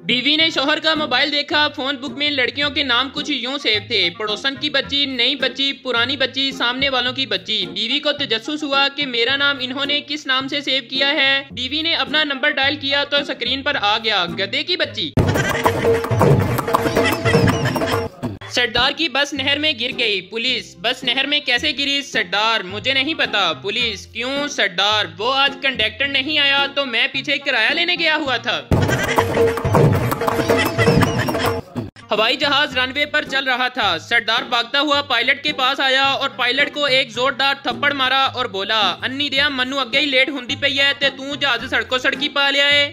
बीवी ने शोहर का मोबाइल देखा। फोन बुक में लड़कियों के नाम कुछ यूं सेव थे: पड़ोसन की बच्ची, नई बच्ची, पुरानी बच्ची, सामने वालों की बच्ची। बीवी को तजस्सुस हुआ कि मेरा नाम इन्होंने किस नाम से सेव किया है। बीवी ने अपना नंबर डायल किया तो स्क्रीन पर आ गया गधे की बच्ची। सरदार की बस नहर में गिर गई। पुलिस: बस नहर में कैसे गिरी? सरदार: मुझे नहीं पता। पुलिस: क्यों? सरदार: वो आज कंडक्टर नहीं आया तो मैं पीछे किराया लेने गया हुआ था। हवाई जहाज रनवे पर चल रहा था। सरदार भागता हुआ पायलट के पास आया और पायलट को एक जोरदार थप्पड़ मारा और बोला, अन्नी दिया मनु अगे ही लेट हुंदी पई है ते तू जहाज सड़कों सड़की पा लिया है।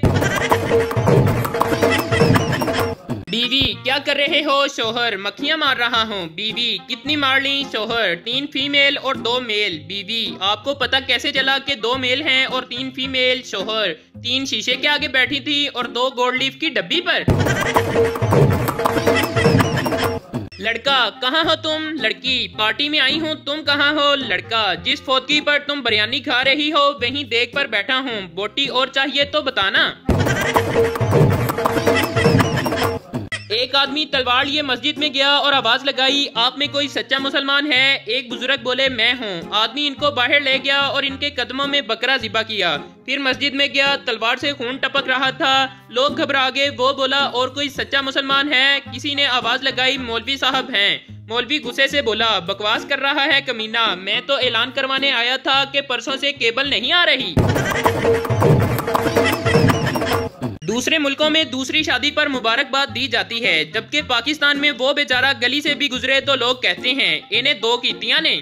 बीवी: क्या कर रहे हो? शोहर: मक्खियां मार रहा हूँ। बीवी: कितनी मार ली? शोहर: 3 फीमेल और 2 मेल। बीवी: आपको पता कैसे चला कि 2 मेल हैं और 3 फीमेल? शोहर: 3 शीशे के आगे बैठी थी और 2 गोल्ड लीफ की डब्बी पर। लड़का: कहाँ हो तुम? लड़की: पार्टी में आई हूँ। तुम कहाँ हो? लड़का: जिस फोतकी पर तुम बिरयानी खा रही हो वहीं देख पर बैठा हूँ। बोटी और चाहिए तो बताना। एक आदमी तलवार लिए मस्जिद में गया और आवाज लगाई, आप में कोई सच्चा मुसलमान है? एक बुजुर्ग बोले, मैं हूँ। आदमी इनको बाहर ले गया और इनके कदमों में बकरा ज़िबा किया। फिर मस्जिद में गया, तलवार से खून टपक रहा था। लोग घबरा गए। वो बोला, और कोई सच्चा मुसलमान है? किसी ने आवाज लगाई, मौलवी साहब हैं। मौलवी गुस्से से बोला, बकवास कर रहा है कमीना, मैं तो ऐलान करवाने आया था कि परसों से केबल नहीं आ रही। दूसरे मुल्कों में दूसरी शादी पर मुबारकबाद दी जाती है, जबकि पाकिस्तान में वो बेचारा गली से भी गुजरे तो लोग कहते हैं, इन्हें 2 कीतियां ने।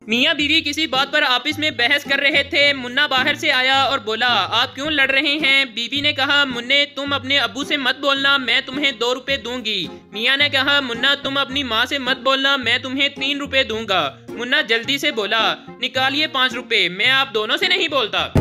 मियाँ बीवी किसी बात पर आपस में बहस कर रहे थे। मुन्ना बाहर से आया और बोला, आप क्यों लड़ रहे हैं? बीवी ने कहा, मुन्ने तुम अपने अब्बू से मत बोलना, मैं तुम्हें 2 रुपए दूंगी। मियाँ ने कहा, मुन्ना तुम अपनी माँ से मत बोलना, मैं तुम्हें 3 रुपए दूंगा। मुन्ना जल्दी से बोला, निकालिए 5 रुपए, मैं आप दोनों से नहीं बोलता।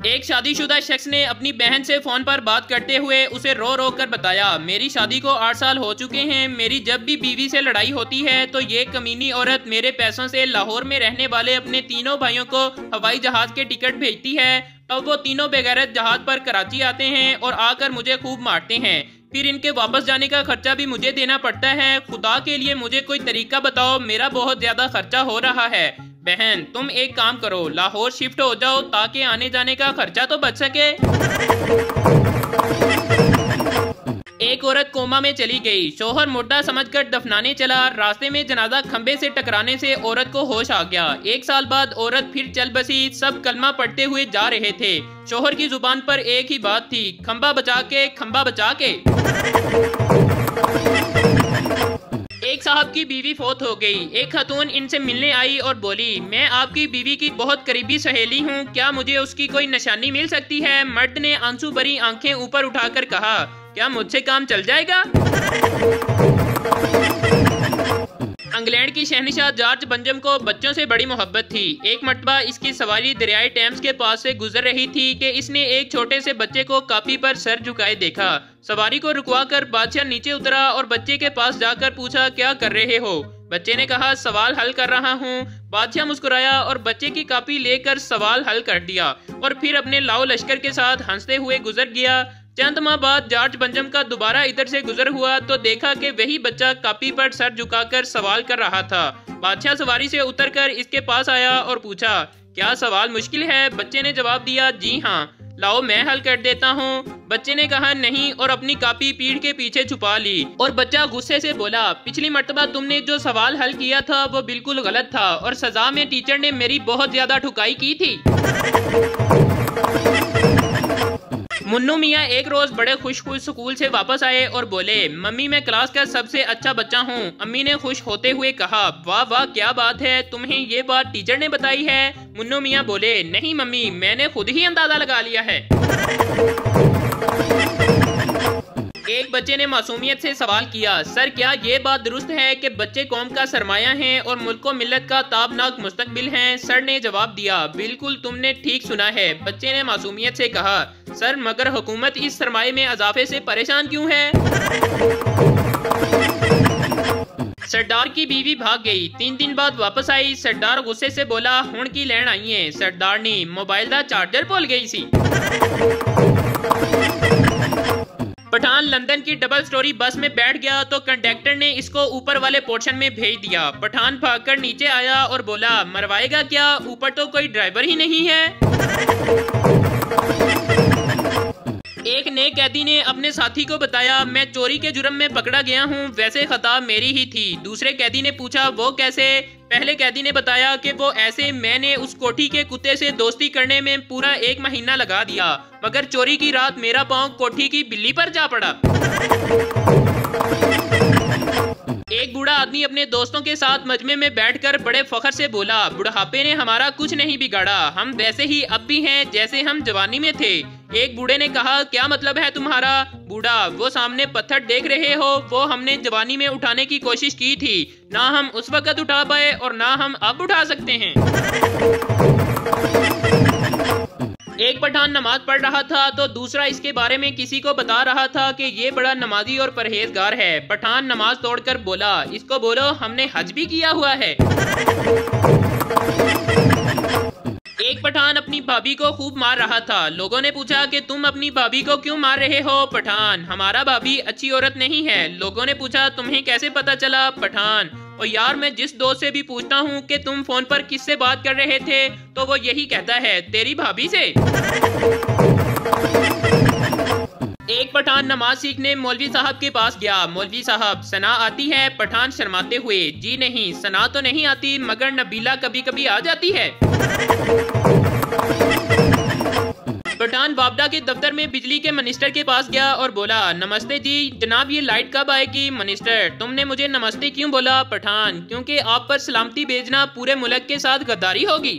एक शादीशुदा शख्स ने अपनी बहन से फोन पर बात करते हुए उसे रो रो कर बताया, मेरी शादी को 8 साल हो चुके हैं। मेरी जब भी बीवी से लड़ाई होती है तो ये कमीनी औरत मेरे पैसों से लाहौर में रहने वाले अपने तीनों भाइयों को हवाई जहाज के टिकट भेजती है। तब वो तीनों बेगैरत जहाज पर कराची आते हैं और आकर मुझे खूब मारते हैं। फिर इनके वापस जाने का खर्चा भी मुझे देना पड़ता है। खुदा के लिए मुझे कोई तरीका बताओ, मेरा बहुत ज्यादा खर्चा हो रहा है। बहन तुम एक काम करो, लाहौर शिफ्ट हो जाओ ताकि आने जाने का खर्चा तो बच सके। एक औरत कोमा में चली गई। शोहर मुर्दा समझकर दफनाने चला। रास्ते में जनाजा खंबे से टकराने से औरत को होश आ गया। 1 साल बाद औरत फिर चल बसी। सब कलमा पढ़ते हुए जा रहे थे। शोहर की जुबान पर एक ही बात थी, खंबा बचा के, खंबा बचा के। एक साहब की बीवी फौत हो गई। एक खातून इनसे मिलने आई और बोली, मैं आपकी बीवी की बहुत करीबी सहेली हूँ, क्या मुझे उसकी कोई निशानी मिल सकती है? मर्द ने आंसू भरी आंखें ऊपर उठाकर कहा, क्या मुझसे काम चल जाएगा? इंग्लैंड की शहनशाह जॉर्ज बंजम को बच्चों से बड़ी मोहब्बत थी। एक मर्तबा इसकी सवारी दरियाई टेम्स के पास से गुजर रही थी कि इसने एक छोटे से बच्चे को कापी पर सर झुकाए देखा। सवारी को रुकवाकर बादशाह नीचे उतरा और बच्चे के पास जाकर पूछा, क्या कर रहे हो? बच्चे ने कहा, सवाल हल कर रहा हूँ। बादशाह मुस्कुराया और बच्चे की कापी लेकर सवाल हल कर दिया और फिर अपने लाओ लश्कर के साथ हंसते हुए गुजर गया। चंद माह बाद जॉर्ज बंजम का दोबारा इधर से गुजर हुआ तो देखा कि वही बच्चा कापी पर सर झुकाकर सवाल कर रहा था। बादशाह सवारी से उतरकर इसके पास आया और पूछा, क्या सवाल मुश्किल है? बच्चे ने जवाब दिया, जी हाँ। लाओ मैं हल कर देता हूँ। बच्चे ने कहा, नहीं, और अपनी कापी पीठ के पीछे छुपा ली। और बच्चा गुस्से से बोला, पिछली मर्तबा तुमने जो सवाल हल किया था वो बिल्कुल गलत था और सजा में टीचर ने मेरी बहुत ज्यादा ठुकाई की थी। मुन्नू मियाँ एक रोज बड़े खुश स्कूल से वापस आए और बोले, मम्मी मैं क्लास का सबसे अच्छा बच्चा हूँ। अम्मी ने खुश होते हुए कहा, वाह वाह क्या बात है, तुम्हें ये बात टीचर ने बताई है? मुन्नू मियाँ बोले, नहीं मम्मी, मैंने खुद ही अंदाजा लगा लिया है। एक बच्चे ने मासूमियत से सवाल किया, सर क्या ये बात दुरुस्त है कि बच्चे कौम का सरमाया हैं और मुल्क व मिल्लत का ताबनाक मुस्तकबिल हैं? सर ने जवाब दिया, बिल्कुल तुमने ठीक सुना है। बच्चे ने मासूमियत से कहा, सर मगर हुकूमत इस सरमाए में इजाफे से परेशान क्यों है? सरदार की बीवी भाग गई। 3 दिन बाद वापस आई। सरदार गुस्से से बोला, हुण की लैन आई है। सरदार ने मोबाइल दा चार्जर भूल गई सी। पठान लंदन की डबल स्टोरी बस में बैठ गया तो कंडक्टर ने इसको ऊपर वाले पोर्शन में भेज दिया। पठान भागकर नीचे आया और बोला, मरवाएगा क्या, ऊपर तो कोई ड्राइवर ही नहीं है। एक नए कैदी ने अपने साथी को बताया, मैं चोरी के जुर्म में पकड़ा गया हूँ, वैसे खता मेरी ही थी। दूसरे कैदी ने पूछा, वो कैसे? पहले कैदी ने बताया कि वो ऐसे, मैंने उस कोठी के कुत्ते से दोस्ती करने में पूरा 1 महीना लगा दिया, मगर चोरी की रात मेरा पाँव कोठी की बिल्ली पर जा पड़ा। एक बूढ़ा आदमी अपने दोस्तों के साथ मजमे में बैठकर बड़े फख्र से बोला, बुढ़ापे ने हमारा कुछ नहीं बिगाड़ा, हम वैसे ही अब भी हैं जैसे हम जवानी में थे। एक बूढ़े ने कहा, क्या मतलब है तुम्हारा? बूढ़ा, वो सामने पत्थर देख रहे हो, वो हमने जवानी में उठाने की कोशिश की थी, ना हम उस वक्त उठा पाए और ना हम अब उठा सकते हैं। एक पठान नमाज पढ़ रहा था तो दूसरा इसके बारे में किसी को बता रहा था कि ये बड़ा नमाजी और परहेजगार है। पठान नमाज तोड़कर बोला, इसको बोलो हमने हज भी किया हुआ है। एक पठान अपनी भाभी को खूब मार रहा था। लोगों ने पूछा कि तुम अपनी भाभी को क्यों मार रहे हो? पठान, हमारा भाभी अच्छी औरत नहीं है। लोगों ने पूछा, तुम्हें कैसे पता चला? पठान, और यार मैं जिस दोस्त से भी पूछता हूँ कि तुम फोन पर किससे बात कर रहे थे तो वो यही कहता है, तेरी भाभी से। एक पठान नमाज सीखने मौलवी साहब के पास गया। मौलवी साहब, सना आती है? पठान शर्माते हुए, जी नहीं, सना तो नहीं आती, मगर नबीला कभी कभी आ जाती है। पठान बाबडा के दफ्तर में बिजली के मिनिस्टर के पास गया और बोला, नमस्ते जी जनाब, ये लाइट कब आएगी? मिनिस्टर, तुमने मुझे नमस्ते क्यों बोला? पठान, क्योंकि आप पर सलामती भेजना पूरे मुल्क के साथ गद्दारी होगी।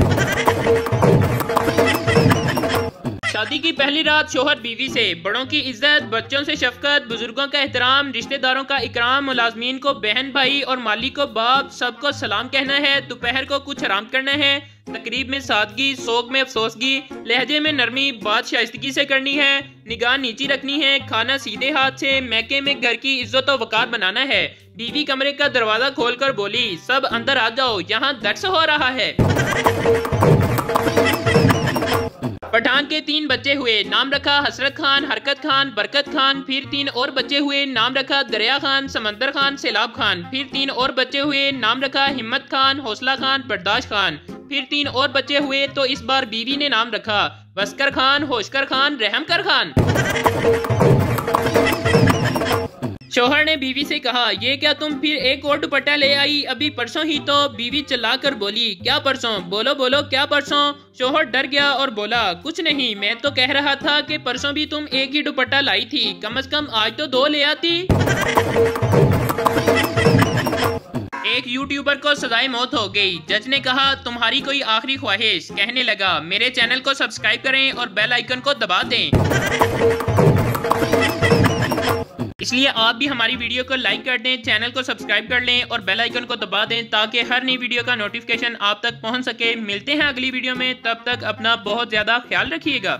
शादी की पहली रात शोहर बीवी से, बड़ों की इज्जत, बच्चों से शफकत, बुजुर्गों का एहतराम, रिश्तेदारों का इकराम, मुलाजमीन को बहन भाई और मालिक को बाप, सबको सलाम कहना है। दोपहर को कुछ आराम करना है। तकरीब में सादगी, सोग में अफसोसगी, लहजे में नरमी, बात शाइस्तगी से करनी है। निगाह नीची रखनी है। खाना सीधे हाथ से। मैके में घर की इज्जत और वकार बनाना है। बीवी कमरे का दरवाजा खोलकर बोली, सब अंदर आ जाओ, यहाँ दर्स हो रहा है। पठान के 3 बच्चे हुए। नाम रखा हसरत खान, हरकत खान, बरकत खान। फिर 3 और बच्चे हुए। नाम रखा दरिया खान, समंदर खान, सैलाब खान। फिर 3 और बच्चे हुए। नाम रखा हिम्मत खान, हौसला खान, बर्दाश्त खान। फिर 3 और बच्चे हुए तो इस बार बीवी ने नाम रखा बसकर खान, होशकर खान, रहमकर खान। शौहर ने बीवी से कहा, ये क्या तुम फिर एक और दुपट्टा ले आई? अभी परसों ही तो। बीवी चिल्लाकर बोली, क्या परसों? बोलो बोलो, क्या परसों? शौहर डर गया और बोला, कुछ नहीं, मैं तो कह रहा था कि परसों भी तुम एक ही दुपट्टा लाई थी, कम से कम आज तो 2 ले आती। एक यूट्यूबर को सजाए मौत हो गई। जज ने कहा, तुम्हारी कोई आखिरी ख्वाहिश? कहने लगा, मेरे चैनल को सब्सक्राइब करें और बेल आइकन को दबा दें। इसलिए आप भी हमारी वीडियो को लाइक कर दें, चैनल को सब्सक्राइब कर लें और बेल आइकन को दबा दें ताकि हर नई वीडियो का नोटिफिकेशन आप तक पहुंच सके। मिलते हैं अगली वीडियो में, तब तक अपना बहुत ज्यादा ख्याल रखिएगा।